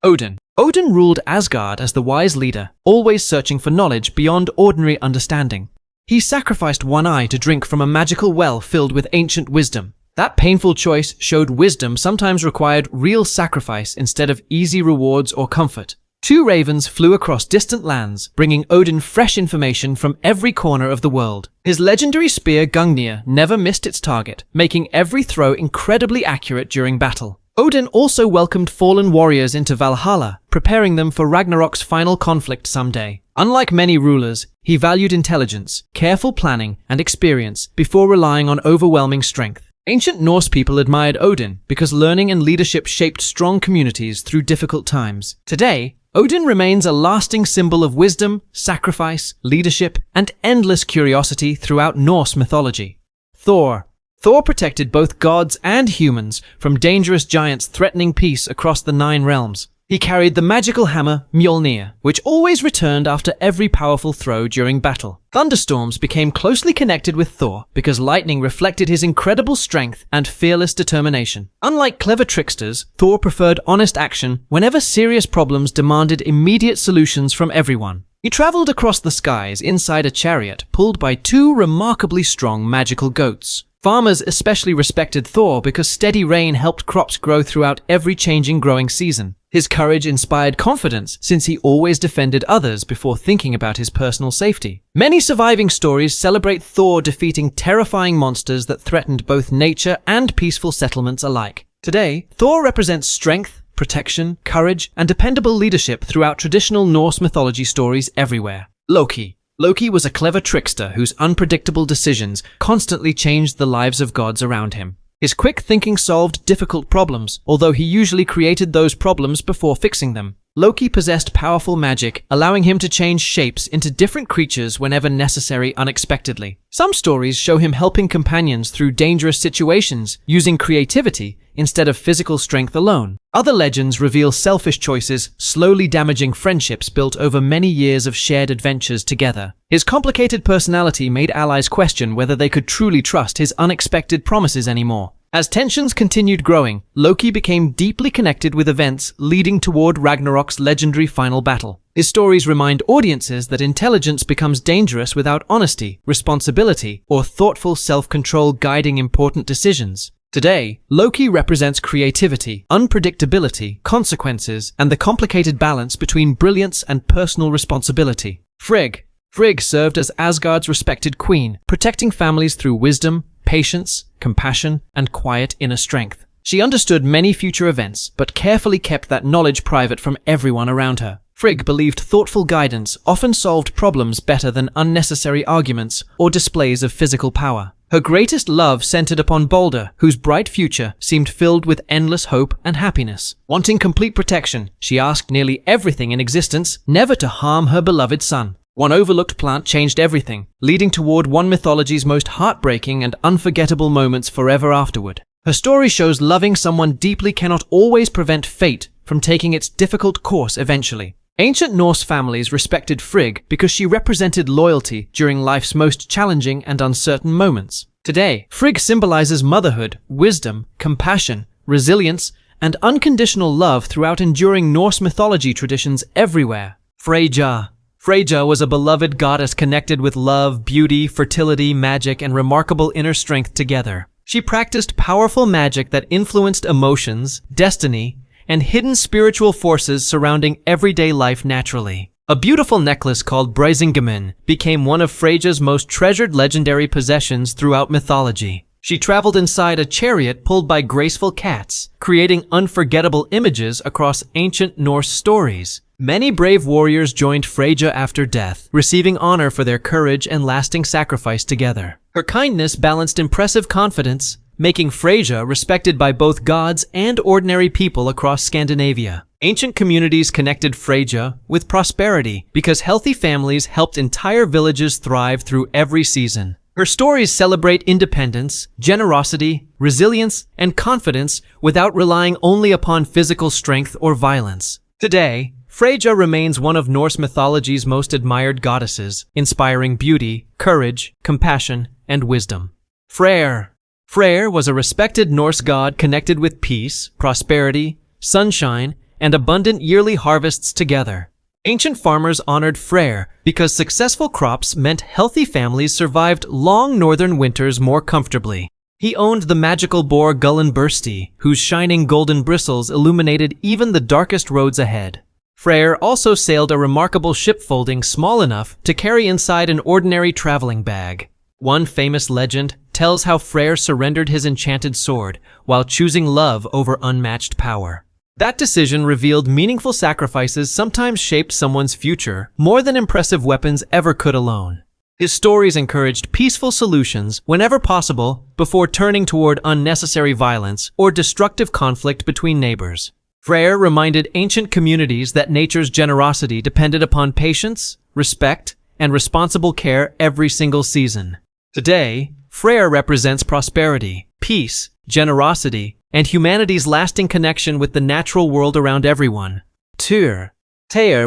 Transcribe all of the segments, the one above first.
Odin. Odin ruled Asgard as the wise leader, always searching for knowledge beyond ordinary understanding. He sacrificed one eye to drink from a magical well filled with ancient wisdom. That painful choice showed wisdom sometimes required real sacrifice instead of easy rewards or comfort. 2 ravens flew across distant lands, bringing Odin fresh information from every corner of the world. His legendary spear Gungnir never missed its target, making every throw incredibly accurate during battle. Odin also welcomed fallen warriors into Valhalla, preparing them for Ragnarok's final conflict someday. Unlike many rulers, he valued intelligence, careful planning, and experience before relying on overwhelming strength. Ancient Norse people admired Odin because learning and leadership shaped strong communities through difficult times. Today, Odin remains a lasting symbol of wisdom, sacrifice, leadership, and endless curiosity throughout Norse mythology. Thor. Thor protected both gods and humans from dangerous giants threatening peace across the 9 realms. He carried the magical hammer Mjolnir, which always returned after every powerful throw during battle. Thunderstorms became closely connected with Thor because lightning reflected his incredible strength and fearless determination. Unlike clever tricksters, Thor preferred honest action whenever serious problems demanded immediate solutions from everyone. He traveled across the skies inside a chariot pulled by 2 remarkably strong magical goats. Farmers especially respected Thor because steady rain helped crops grow throughout every changing growing season. His courage inspired confidence since he always defended others before thinking about his personal safety. Many surviving stories celebrate Thor defeating terrifying monsters that threatened both nature and peaceful settlements alike. Today, Thor represents strength, protection, courage, and dependable leadership throughout traditional Norse mythology stories everywhere. Loki. Loki was a clever trickster whose unpredictable decisions constantly changed the lives of gods around him. His quick thinking solved difficult problems, although he usually created those problems before fixing them. Loki possessed powerful magic, allowing him to change shapes into different creatures whenever necessary unexpectedly. Some stories show him helping companions through dangerous situations, using creativity instead of physical strength alone. Other legends reveal selfish choices, slowly damaging friendships built over many years of shared adventures together. His complicated personality made allies question whether they could truly trust his unexpected promises anymore. As tensions continued growing, Loki became deeply connected with events leading toward Ragnarok's legendary final battle. His stories remind audiences that intelligence becomes dangerous without honesty, responsibility, or thoughtful self-control guiding important decisions. Today, Loki represents creativity, unpredictability, consequences, and the complicated balance between brilliance and personal responsibility. Frigg. Frigg served as Asgard's respected queen, protecting families through wisdom, patience, compassion, and quiet inner strength. She understood many future events, but carefully kept that knowledge private from everyone around her. Frigg believed thoughtful guidance often solved problems better than unnecessary arguments or displays of physical power. Her greatest love centered upon Baldr, whose bright future seemed filled with endless hope and happiness. Wanting complete protection, she asked nearly everything in existence never to harm her beloved son. One overlooked plant changed everything, leading toward one mythology's most heartbreaking and unforgettable moments forever afterward. Her story shows loving someone deeply cannot always prevent fate from taking its difficult course eventually. Ancient Norse families respected Frigg because she represented loyalty during life's most challenging and uncertain moments. Today, Frigg symbolizes motherhood, wisdom, compassion, resilience, and unconditional love throughout enduring Norse mythology traditions everywhere. Freyja. Freyja was a beloved goddess connected with love, beauty, fertility, magic, and remarkable inner strength together. She practiced powerful magic that influenced emotions, destiny, and hidden spiritual forces surrounding everyday life naturally. A beautiful necklace called Brisingamen became one of Freyja's most treasured legendary possessions throughout mythology. She traveled inside a chariot pulled by graceful cats, creating unforgettable images across ancient Norse stories. Many brave warriors joined Freyja after death, receiving honor for their courage and lasting sacrifice together. Her kindness balanced impressive confidence, making Freyja respected by both gods and ordinary people across Scandinavia. Ancient communities connected Freyja with prosperity because healthy families helped entire villages thrive through every season. Her stories celebrate independence, generosity, resilience, and confidence without relying only upon physical strength or violence. Today, Freyja remains one of Norse mythology's most admired goddesses, inspiring beauty, courage, compassion, and wisdom. Freyr. Freyr was a respected Norse god connected with peace, prosperity, sunshine, and abundant yearly harvests together. Ancient farmers honored Freyr because successful crops meant healthy families survived long northern winters more comfortably. He owned the magical boar Gullinbursti, whose shining golden bristles illuminated even the darkest roads ahead. Freyr also sailed a remarkable ship folding small enough to carry inside an ordinary traveling bag. One famous legend tells how Freyr surrendered his enchanted sword while choosing love over unmatched power. That decision revealed meaningful sacrifices sometimes shaped someone's future more than impressive weapons ever could alone. His stories encouraged peaceful solutions whenever possible before turning toward unnecessary violence or destructive conflict between neighbors. Freyr reminded ancient communities that nature's generosity depended upon patience, respect, and responsible care every single season. Today, Freyr represents prosperity, peace, generosity, and humanity's lasting connection with the natural world around everyone. Thor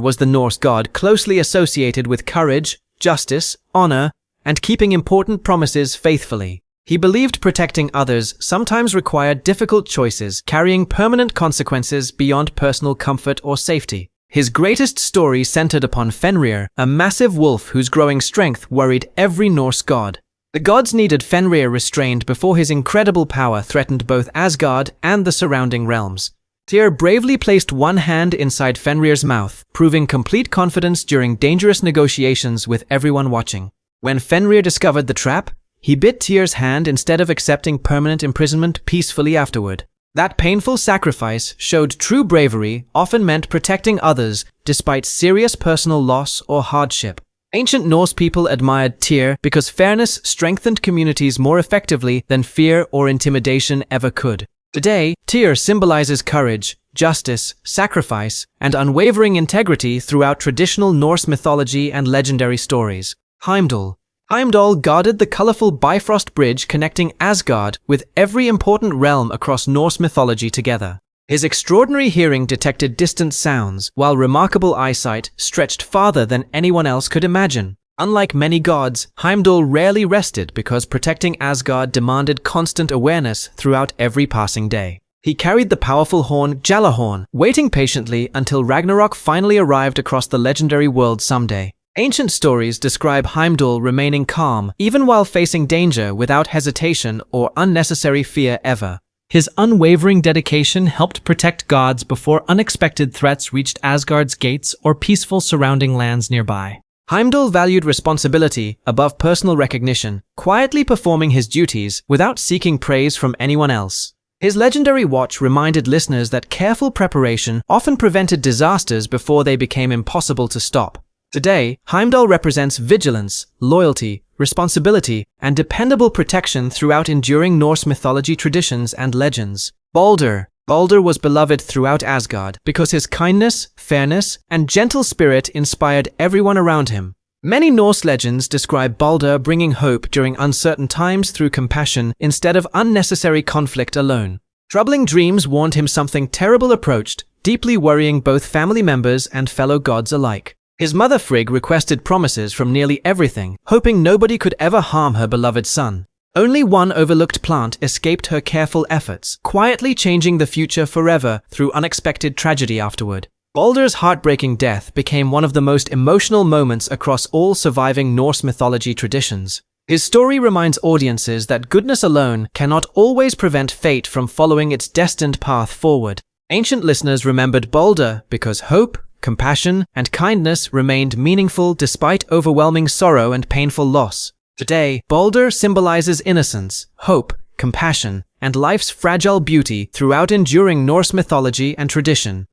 was the Norse god closely associated with courage, justice, honor, and keeping important promises faithfully. He believed protecting others sometimes required difficult choices, carrying permanent consequences beyond personal comfort or safety. His greatest story centered upon Fenrir, a massive wolf whose growing strength worried every Norse god. The gods needed Fenrir restrained before his incredible power threatened both Asgard and the surrounding realms. Thor bravely placed one hand inside Fenrir's mouth, proving complete confidence during dangerous negotiations with everyone watching. When Fenrir discovered the trap, he bit Thor's hand instead of accepting permanent imprisonment peacefully afterward. That painful sacrifice showed true bravery often meant protecting others despite serious personal loss or hardship. Ancient Norse people admired Thor because fairness strengthened communities more effectively than fear or intimidation ever could. Today, Thor symbolizes courage, justice, sacrifice, and unwavering integrity throughout traditional Norse mythology and legendary stories. Heimdall guarded the colorful Bifrost Bridge connecting Asgard with every important realm across Norse mythology together. His extraordinary hearing detected distant sounds, while remarkable eyesight stretched farther than anyone else could imagine. Unlike many gods, Heimdall rarely rested because protecting Asgard demanded constant awareness throughout every passing day. He carried the powerful horn Gjallarhorn, waiting patiently until Ragnarok finally arrived across the legendary world someday. Ancient stories describe Heimdall remaining calm even while facing danger without hesitation or unnecessary fear ever. His unwavering dedication helped protect gods before unexpected threats reached Asgard's gates or peaceful surrounding lands nearby. Heimdall valued responsibility above personal recognition, quietly performing his duties without seeking praise from anyone else. His legendary watch reminded listeners that careful preparation often prevented disasters before they became impossible to stop. Today, Heimdall represents vigilance, loyalty, responsibility, and dependable protection throughout enduring Norse mythology traditions and legends. Baldr was beloved throughout Asgard because his kindness, fairness, and gentle spirit inspired everyone around him. Many Norse legends describe Baldr bringing hope during uncertain times through compassion instead of unnecessary conflict alone. Troubling dreams warned him something terrible approached, deeply worrying both family members and fellow gods alike. His mother Frigg requested promises from nearly everything, hoping nobody could ever harm her beloved son. Only one overlooked plant escaped her careful efforts, quietly changing the future forever through unexpected tragedy afterward. Baldr's heartbreaking death became one of the most emotional moments across all surviving Norse mythology traditions. His story reminds audiences that goodness alone cannot always prevent fate from following its destined path forward. Ancient listeners remembered Baldr because hope, compassion, and kindness remained meaningful despite overwhelming sorrow and painful loss. Today, Baldr symbolizes innocence, hope, compassion, and life's fragile beauty throughout enduring Norse mythology and tradition.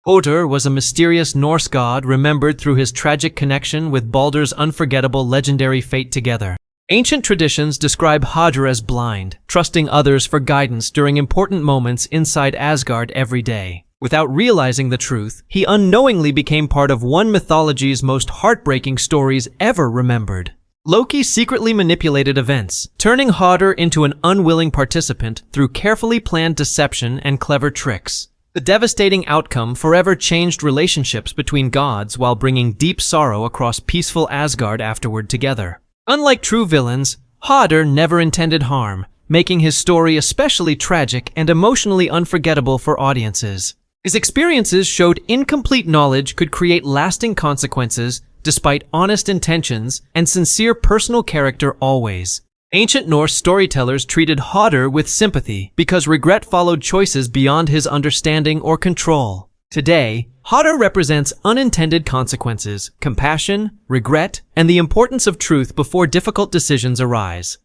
Hodr was a mysterious Norse god remembered through his tragic connection with Baldr's unforgettable legendary fate together. Ancient traditions describe Hodr as blind, trusting others for guidance during important moments inside Asgard every day. Without realizing the truth, he unknowingly became part of one mythology's most heartbreaking stories ever remembered. Loki secretly manipulated events, turning Hodr into an unwilling participant through carefully planned deception and clever tricks. The devastating outcome forever changed relationships between gods while bringing deep sorrow across peaceful Asgard afterward together. Unlike true villains, Hodr never intended harm, making his story especially tragic and emotionally unforgettable for audiences. His experiences showed incomplete knowledge could create lasting consequences despite honest intentions and sincere personal character always. Ancient Norse storytellers treated Hodr with sympathy because regret followed choices beyond his understanding or control. Today, Hodr represents unintended consequences, compassion, regret, and the importance of truth before difficult decisions arise.